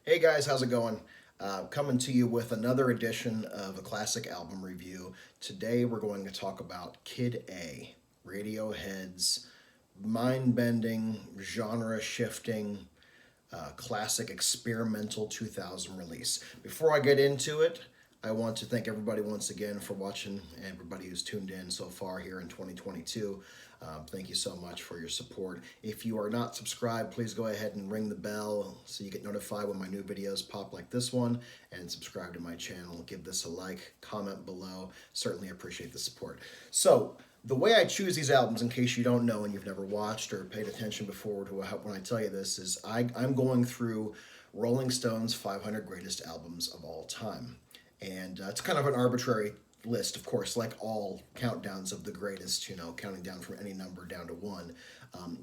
Hey guys, how's it going? Coming to you with another edition of a classic album review. Today we're going to talk about Kid A, Radiohead's mind bending, genre shifting, classic experimental 2000 release. Before I get into it, I want to thank everybody once again for watching, everybody who's tuned in so far here in 2022. Thank you so much for your support. If you are not subscribed, please go ahead and ring the bell so you get notified when my new videos pop like this one, and subscribe to my channel. Give this a like, comment below. Certainly appreciate the support. So, the way I choose these albums, in case you don't know and you've never watched or paid attention before to when I tell you this, is I'm going through Rolling Stone's 500 greatest albums of all time. And it's kind of an arbitrary list, of course, like all countdowns of the greatest, counting down from any number down to one.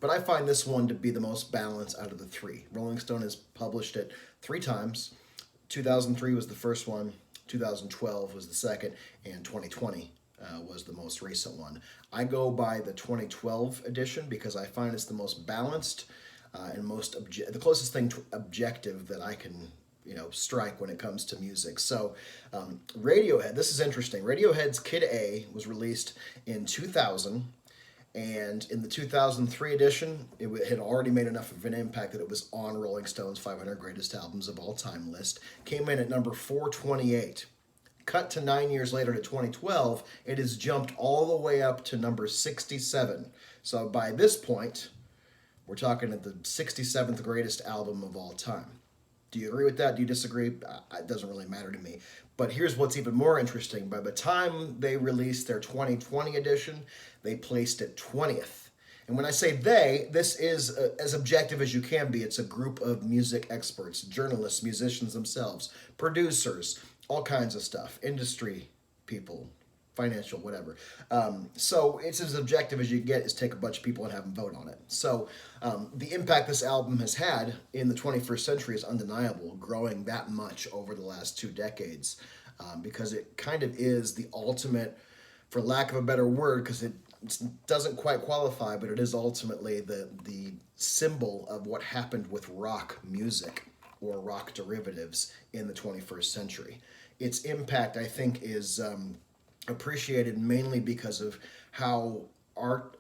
But I find this one to be the most balanced out of the three. Rolling Stone has published it three times. 2003 was the first one, 2012 was the second, and 2020 was the most recent one. I go by the 2012 edition because I find it's the most balanced and the closest thing to objective that I can strike when it comes to music. So, Radiohead. This is interesting. Radiohead's Kid A was released in 2000, and in the 2003 edition, it had already made enough of an impact that it was on Rolling Stone's 500 greatest albums of all time list. Came in at number 428. Cut to 9 years later to 2012, it has jumped all the way up to number 67. So by this point, we're talking at the 67th greatest album of all time. Do you agree with that? Do you disagree? It doesn't really matter to me. But here's what's even more interesting. By the time they released their 2020 edition, they placed it 20th. And when I say they, this is as objective as you can be. It's a group of music experts, journalists, musicians themselves, producers, all kinds of stuff, industry people, financial, whatever. So it's as objective as you get is take a bunch of people and have them vote on it. So the impact this album has had in the 21st century is undeniable, growing that much over the last 2 decades, because it kind of is the ultimate, for lack of a better word, because it doesn't quite qualify, but it is ultimately the symbol of what happened with rock music or rock derivatives in the 21st century. Its impact, I think, is appreciated mainly because of how art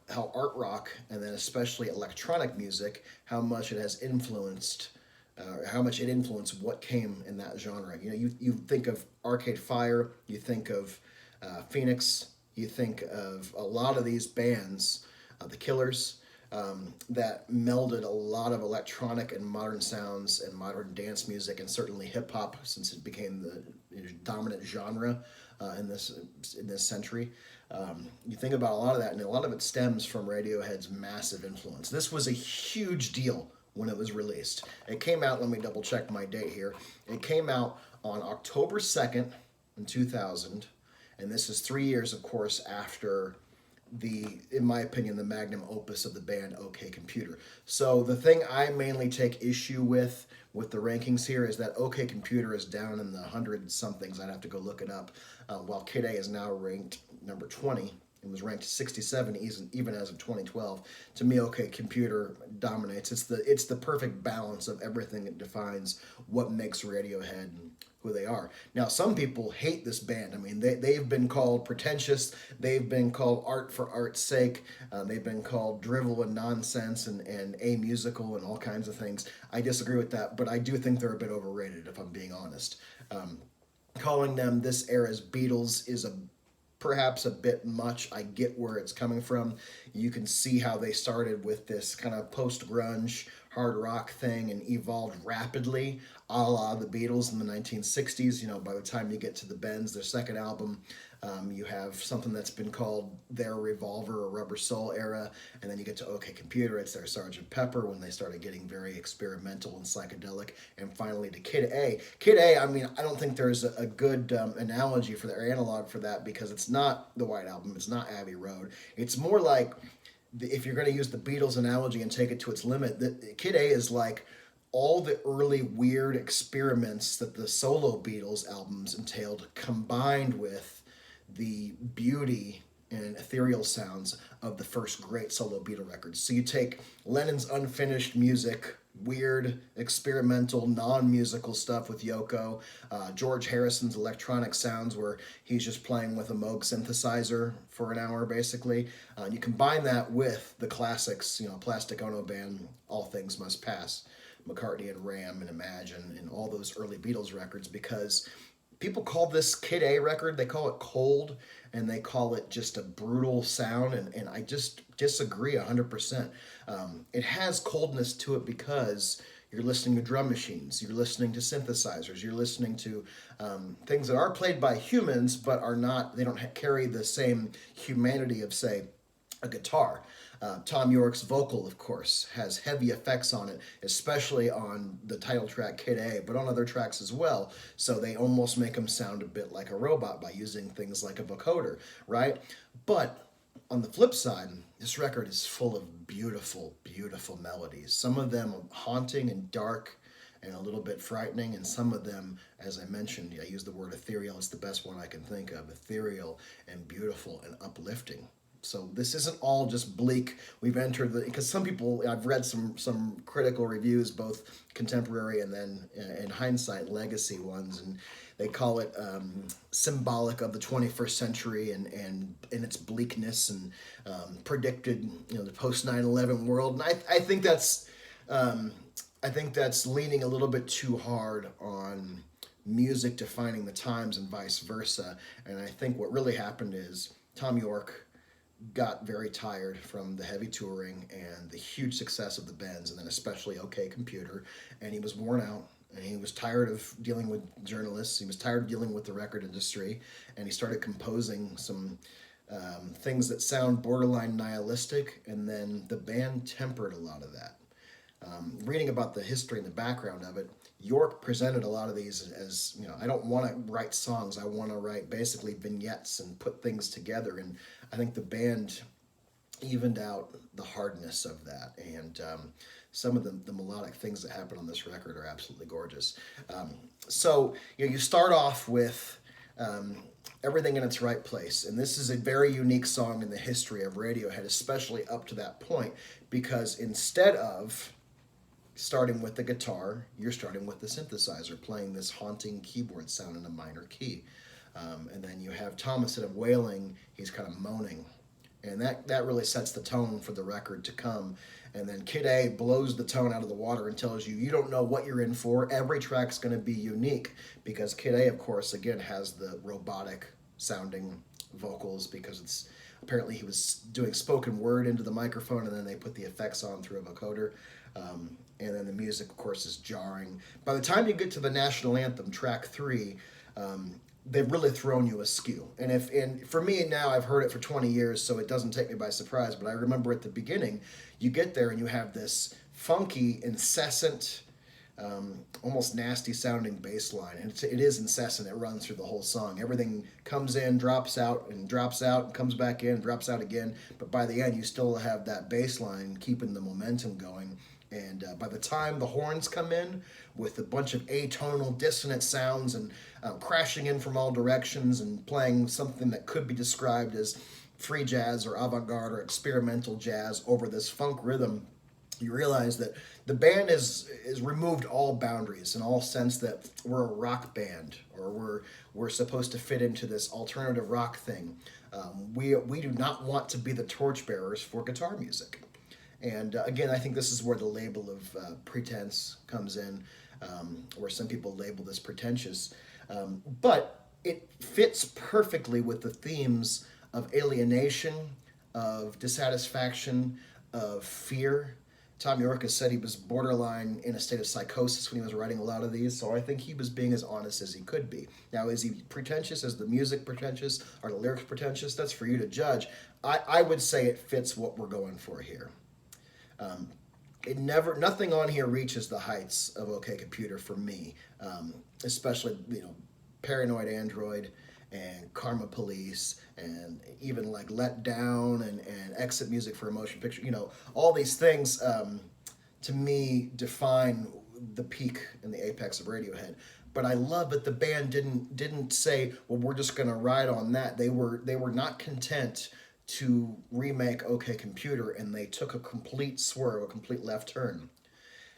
rock, and then especially electronic music, how much it influenced what came in that genre. You think of Arcade Fire, you think of Phoenix, you think of a lot of these bands, the Killers, that melded a lot of electronic and modern sounds and modern dance music, and certainly hip hop, since it became the dominant genre in this century. You think about a lot of that, and a lot of it stems from Radiohead's massive influence. This was a huge deal when it was released. It came out. Let me double check my date here. It came out on October 2nd in 2000, and this is 3 years, of course, after in my opinion, the magnum opus of the band, OK Computer. So the thing I mainly take issue with the rankings here is that OK Computer is down in the hundred somethings. I'd have to go look it up. While Kid A is now ranked number 20. It was ranked 67 even as of 2012. To me, OK Computer dominates. It's the perfect balance of everything that defines what makes Radiohead who they are. Now, some people hate this band. I mean, they've been called pretentious. They've been called art for art's sake. They've been called drivel and nonsense and amusical and all kinds of things. I disagree with that, but I do think they're a bit overrated, if I'm being honest. Calling them this era's Beatles is perhaps a bit much. I get where it's coming from. You can see how they started with this kind of post-grunge hard rock thing and evolved rapidly, a la the Beatles in the 1960s. By the time you get to the Bends, their second album, you have something that's been called their Revolver or Rubber Soul era, and then you get to OK Computer, it's their Sgt. Pepper, when they started getting very experimental and psychedelic, and finally to Kid A. Kid A, I mean, I don't think there's a good analogy for their analog for that, because it's not the White Album, it's not Abbey Road. It's more like, if you're going to use the Beatles analogy and take it to its limit, Kid A is like all the early weird experiments that the solo Beatles albums entailed, combined with the beauty and ethereal sounds of the first great solo Beatle records. So you take Lennon's unfinished music, weird, experimental, non-musical stuff with Yoko, George Harrison's electronic sounds where he's just playing with a Moog synthesizer for an hour, basically. You combine that with the classics, Plastic Ono Band, All Things Must Pass, McCartney and Ram and Imagine, and all those early Beatles records, because people call this Kid A record, they call it cold, and they call it just a brutal sound, and I just disagree 100%. It has coldness to it because you're listening to drum machines, you're listening to synthesizers, you're listening to things that are played by humans but are not, they don't carry the same humanity of, say, a guitar. Tom York's vocal, of course, has heavy effects on it, especially on the title track Kid A, but on other tracks as well. So they almost make him sound a bit like a robot by using things like a vocoder, right? But on the flip side, this record is full of beautiful, beautiful melodies. Some of them are haunting and dark and a little bit frightening, and some of them, as I mentioned, I use the word ethereal, it's the best one I can think of, ethereal and beautiful and uplifting. So this isn't all just bleak. We've entered the, because some people, I've read some critical reviews, both contemporary and then in hindsight legacy ones, and they call it symbolic of the 21st century and its bleakness and predicted the post 9/11 world. And I think that's leaning a little bit too hard on music defining the times and vice versa. And I think what really happened is Tom York got very tired from the heavy touring and the huge success of the bands, and then especially OK Computer, and he was worn out, and he was tired of dealing with journalists, he was tired of dealing with the record industry, and he started composing some things that sound borderline nihilistic, and then the band tempered a lot of that. Reading about the history and the background of it, York presented a lot of these as, I don't want to write songs, I want to write basically vignettes and put things together. And I think the band evened out the hardness of that. And some of the melodic things that happen on this record are absolutely gorgeous. So you start off with Everything in Its Right Place. And this is a very unique song in the history of Radiohead, especially up to that point, because instead of starting with the guitar, you're starting with the synthesizer playing this haunting keyboard sound in a minor key. And then you have Tom, instead of wailing, he's kind of moaning. And that really sets the tone for the record to come. And then Kid A blows the tone out of the water and tells you, you don't know what you're in for. Every track's going to be unique, because Kid A, of course, again, has the robotic sounding vocals, because it's apparently he was doing spoken word into the microphone, and then they put the effects on through a vocoder. And then the music, of course, is jarring. By the time you get to the national anthem, track 3, they've really thrown you askew. And for me now, I've heard it for 20 years, so it doesn't take me by surprise. But I remember at the beginning, you get there and you have this funky, incessant, almost nasty sounding bass line. And it is incessant. It runs through the whole song. Everything comes in, drops out, and comes back in, drops out again. But by the end, you still have that bass line keeping the momentum going. And by the time the horns come in with a bunch of atonal dissonant sounds and crashing in from all directions and playing something that could be described as free jazz or avant-garde or experimental jazz over this funk rhythm, you realize that the band is removed all boundaries, in all sense that we're a rock band, or we're supposed to fit into this alternative rock thing. We do not want to be the torchbearers for guitar music. And again, I think this is where the label of pretense comes in, where some people label this pretentious. But it fits perfectly with the themes of alienation, of dissatisfaction, of fear. Tom York has said he was borderline in a state of psychosis when he was writing a lot of these, so I think he was being as honest as he could be. Now, is he pretentious? Is the music pretentious? Are the lyrics pretentious? That's for you to judge. I would say it fits what we're going for here. Nothing on here reaches the heights of OK Computer for me, especially Paranoid Android and Karma Police and even like Let Down and Exit Music for a Motion Picture. All these things to me define the peak and the apex of Radiohead. But I love that the band didn't say, well, we're just going to ride on that. They were not content to remake OK Computer, and they took a complete swerve, a complete left turn,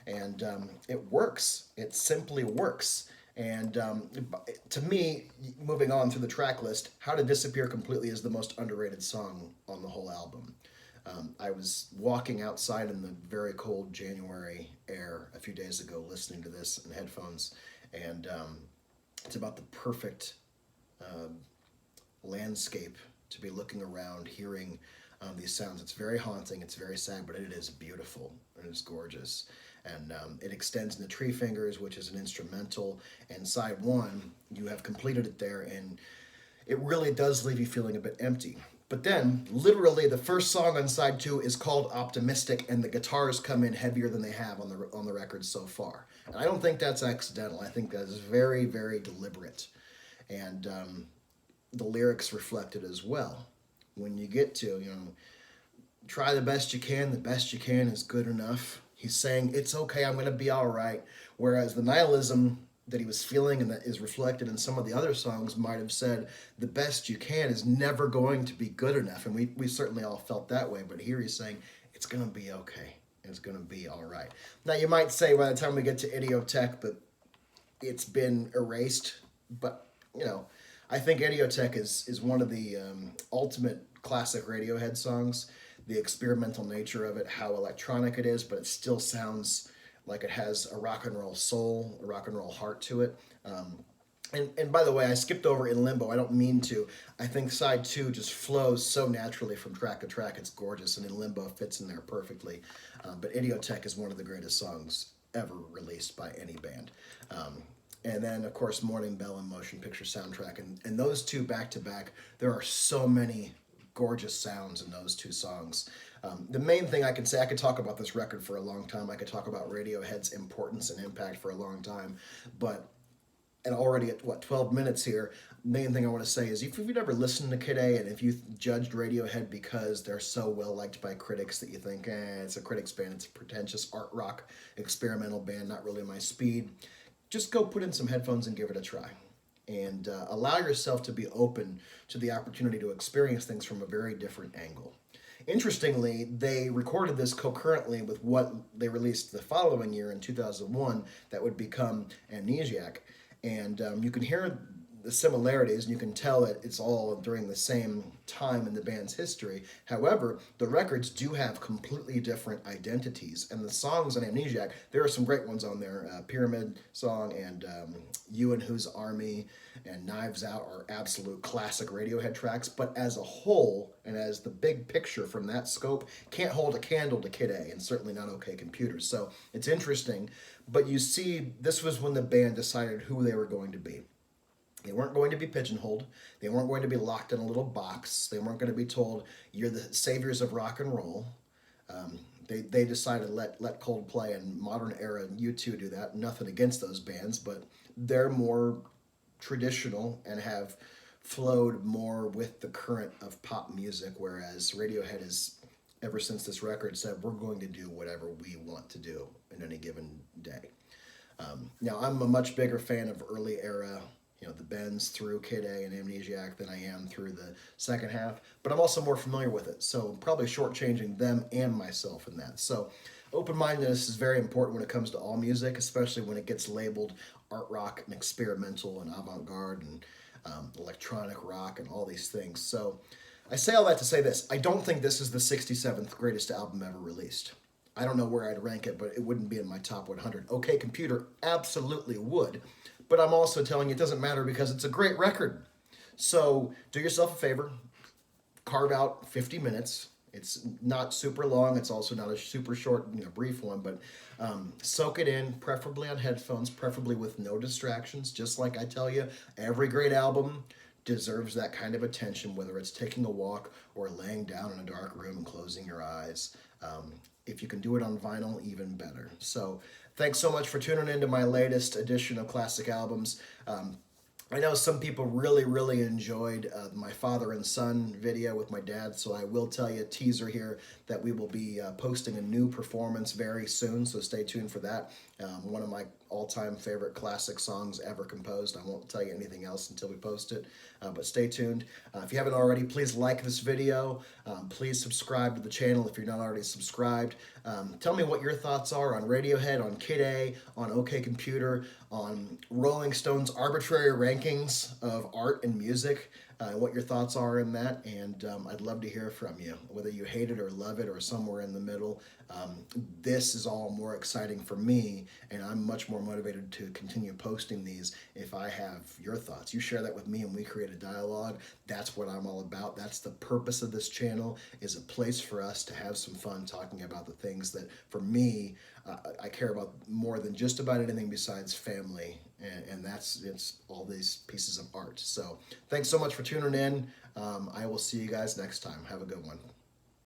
and it works. It simply works. And to me, moving on through the track list, "How to Disappear Completely" is the most underrated song on the whole album. I was walking outside in the very cold January air a few days ago, listening to this in headphones, and it's about the perfect landscape to be looking around, hearing these sounds. It's very haunting, it's very sad, but it is beautiful. It is gorgeous. And it extends into Tree Fingers, which is an instrumental. And side one, you have completed it there, and it really does leave you feeling a bit empty. But then, literally, the first song on side two is called Optimistic, and the guitars come in heavier than they have on the record so far. And I don't think that's accidental. I think that is very, very deliberate. And the lyrics reflect it as well. When you get to, try the best you can is good enough. He's saying, it's okay, I'm going to be all right. Whereas the nihilism that he was feeling and that is reflected in some of the other songs might have said, the best you can is never going to be good enough. And we certainly all felt that way. But here he's saying, it's going to be okay. It's going to be all right. Now, you might say by the time we get to Idiotech that it's been erased. But, I think Idiotech is one of the ultimate classic Radiohead songs. The experimental nature of it, how electronic it is, but it still sounds like it has a rock and roll soul, a rock and roll heart to it. And by the way, I skipped over In Limbo. I don't mean to. I think side two just flows so naturally from track to track. It's gorgeous, and In Limbo fits in there perfectly. But Idiotech is one of the greatest songs ever released by any band. And then, of course, Morning Bell and Motion Picture Soundtrack. And those two back to back, there are so many gorgeous sounds in those two songs. The main thing I can say, I could talk about this record for a long time. I could talk about Radiohead's importance and impact for a long time. But, and already at 12 minutes here, main thing I want to say is if you've ever listened to Kid A and if you judged Radiohead because they're so well liked by critics that you think, it's a critics band, it's a pretentious art rock experimental band, not really my speed, just go put in some headphones and give it a try. And allow yourself to be open to the opportunity to experience things from a very different angle. Interestingly, they recorded this concurrently with what they released the following year in 2001 that would become Amnesiac. And you can hear the similarities, and you can tell that it's all during the same time in the band's history. However, the records do have completely different identities, and the songs on Amnesiac, there are some great ones on there. Pyramid Song and You and Whose Army and Knives Out are absolute classic Radiohead tracks, but as a whole, and as the big picture from that scope, can't hold a candle to Kid A, and certainly not OK Computer. So it's interesting, but you see, this was when the band decided who they were going to be. They weren't going to be pigeonholed. They weren't going to be locked in a little box. They weren't going to be told, you're the saviors of rock and roll. They decided to let Coldplay and Modern Era and U2 do that. Nothing against those bands, but they're more traditional and have flowed more with the current of pop music, whereas Radiohead has, ever since this record, said we're going to do whatever we want to do in any given day. Now, I'm a much bigger fan of early era, the bends through Kid A and Amnesiac than I am through the second half, but I'm also more familiar with it, so probably shortchanging them and myself in that. So open-mindedness is very important when it comes to all music, especially when it gets labeled art rock and experimental and avant-garde and electronic rock and all these things. So I say all that to say this. I don't think this is the 67th greatest album ever released. I don't know where I'd rank it, but it wouldn't be in my top 100. OK Computer absolutely would. But I'm also telling you it doesn't matter because it's a great record. So do yourself a favor. Carve out 50 minutes. It's not super long. It's also not a super short, brief one. But soak it in, preferably on headphones, preferably with no distractions. Just like I tell you, every great album deserves that kind of attention, whether it's taking a walk or laying down in a dark room and closing your eyes. If you can do it on vinyl, even better. So thanks so much for tuning into my latest edition of Classic Albums. I know some people really enjoyed my father and son video with my dad, so I will tell you a teaser here that we will be posting a new performance very soon, so stay tuned for that. One of my all-time favorite classic songs ever composed. I won't tell you anything else until we post it, but stay tuned. If you haven't already, please like this video. Please subscribe to the channel if you're not already subscribed. Tell me what your thoughts are on Radiohead, on Kid A, on OK Computer, on Rolling Stone's arbitrary rankings of art and music, what your thoughts are in that, and I'd love to hear from you, whether you hate it or love it or somewhere in the middle. This is all more exciting for me, and I'm much more motivated to continue posting these if I have your thoughts. You share that with me and we create a dialogue. That's what I'm all about. That's the purpose of this channel, is a place for us to have some fun talking about the things that, for me, I care about more than just about anything besides family, and it's all these pieces of art. So thanks so much for tuning in. I will see you guys next time. Have a good one.